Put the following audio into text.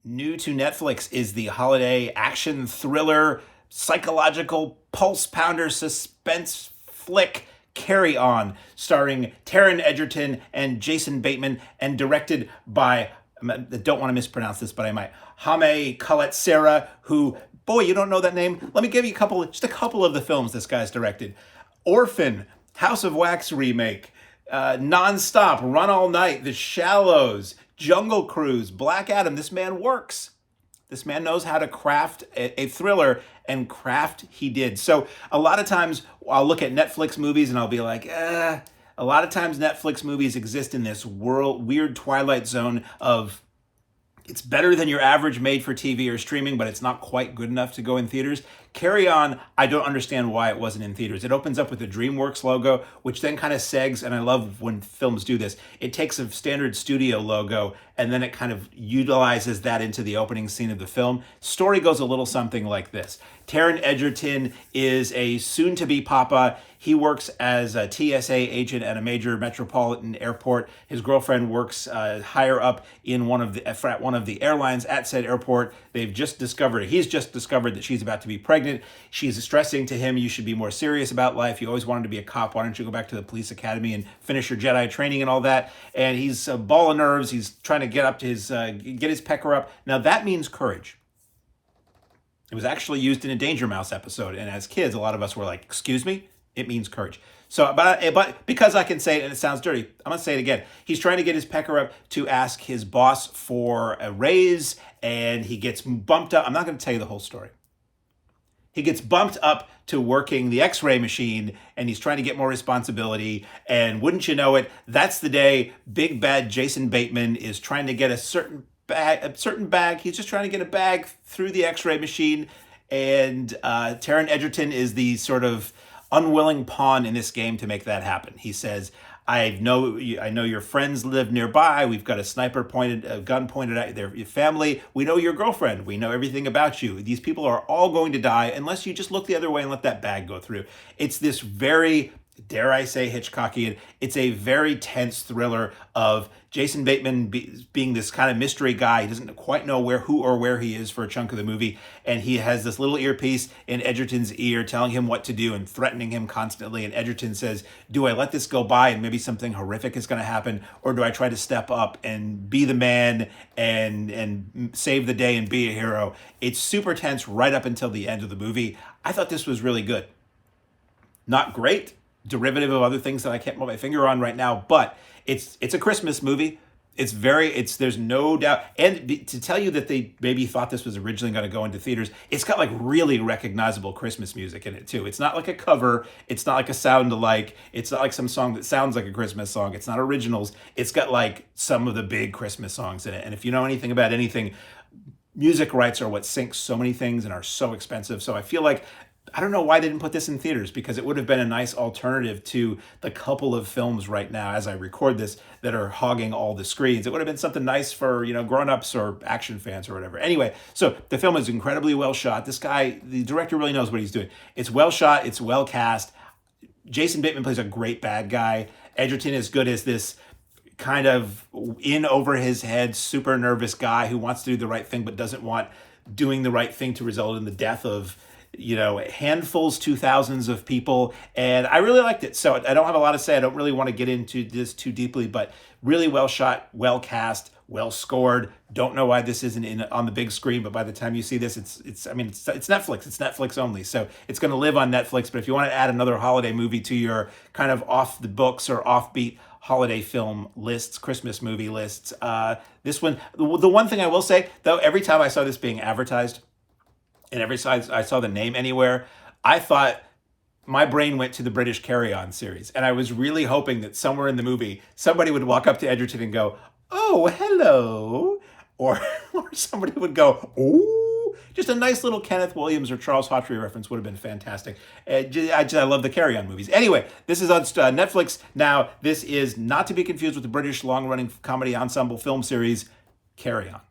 New to Netflix is the holiday action thriller, psychological pulse pounder suspense flick Carry On, starring Taron Egerton and Jason Bateman, and directed by, I don't want to mispronounce this, but I might, Jaume Collet-Serra, who, boy, you don't know that name? Let me give you just a couple of the films this guy's directed. Orphan, House of Wax remake, Non-Stop, Run All Night, The Shallows, Jungle Cruise, Black Adam. This man works. This man knows how to craft a thriller, and craft he did. So a lot of times I'll look at Netflix movies and I'll be like, A lot of times Netflix movies exist in this weird twilight zone of it's better than your average made-for-TV or streaming, but it's not quite good enough to go in theaters. Carry On, I don't understand why it wasn't in theaters. It opens up with the DreamWorks logo, which then kind of segs, and I love when films do this. It takes a standard studio logo, and then it kind of utilizes that into the opening scene of the film. Story goes a little something like this. Taron Egerton is a soon-to-be papa. He works as a TSA agent at a major metropolitan airport. His girlfriend works higher up in one of the airlines at said airport. He's just discovered that she's about to be pregnant. She's stressing to him, you should be more serious about life. You always wanted to be a cop. Why don't you go back to the police academy and finish your Jedi training and all that? And he's a ball of nerves. He's trying to get his pecker up. Now that means courage. It was actually used in a Danger Mouse episode. And as kids, a lot of us were like, excuse me? It means courage. So, but because I can say it and it sounds dirty, I'm going to say it again. He's trying to get his pecker up to ask his boss for a raise, and he gets bumped up. I'm not going to tell you the whole story. He gets bumped up to working the X-ray machine, and he's trying to get more responsibility. And wouldn't you know it, that's the day big bad Jason Bateman is trying to get a certain bag. He's just trying to get a bag through the X-ray machine. And Taron Egerton is the sort of unwilling pawn in this game to make that happen. He says, I know your friends live nearby. We've got a gun pointed at your family. We know your girlfriend. We know everything about you. These people are all going to die unless you just look the other way and let that bag go through. It's this very, dare I say, Hitchcockian. It's a very tense thriller of Jason Bateman being this kind of mystery guy. He doesn't quite know who or where he is for a chunk of the movie. And he has this little earpiece in Egerton's ear telling him what to do and threatening him constantly. And Egerton says, do I let this go by and maybe something horrific is going to happen? Or do I try to step up and be the man and save the day and be a hero? It's super tense right up until the end of the movie. I thought this was really good. Not great. Derivative of other things that I can't put my finger on right now, but it's a Christmas movie. There's no doubt. And to tell you that they maybe thought this was originally going to go into theaters, it's got like really recognizable Christmas music in it too. It's not like a cover. It's not like a sound alike. It's not like some song that sounds like a Christmas song. It's not originals. It's got like some of the big Christmas songs in it. And if you know anything about anything, music rights are what sinks so many things and are so expensive. So I feel like, I don't know why they didn't put this in theaters, because it would have been a nice alternative to the couple of films right now as I record this that are hogging all the screens. It would have been something nice for, grown-ups or action fans or whatever. Anyway, so the film is incredibly well shot. This guy, the director, really knows what he's doing. It's well shot. It's well cast. Jason Bateman plays a great bad guy. Egerton is good as this kind of in over his head, super nervous guy who wants to do the right thing but doesn't want doing the right thing to result in the death of handfuls to thousands of people. And I really liked it. So I don't have a lot to say. I don't really want to get into this too deeply, but really well shot, well cast, well scored. Don't know why this isn't on the big screen, but by the time you see this, it's Netflix. It's Netflix only. So it's going to live on Netflix. But if you want to add another holiday movie to your kind of off the books or offbeat holiday film lists, Christmas movie lists, this one, the one thing I will say though, every time I saw this being advertised, and every time I saw the name anywhere, I thought my brain went to the British Carry On series. And I was really hoping that somewhere in the movie, somebody would walk up to Egerton and go, oh, hello. Or somebody would go, oh. Just a nice little Kenneth Williams or Charles Hawtrey reference would have been fantastic. I love the Carry On movies. Anyway, this is on Netflix now. This is not to be confused with the British long-running comedy ensemble film series, Carry On.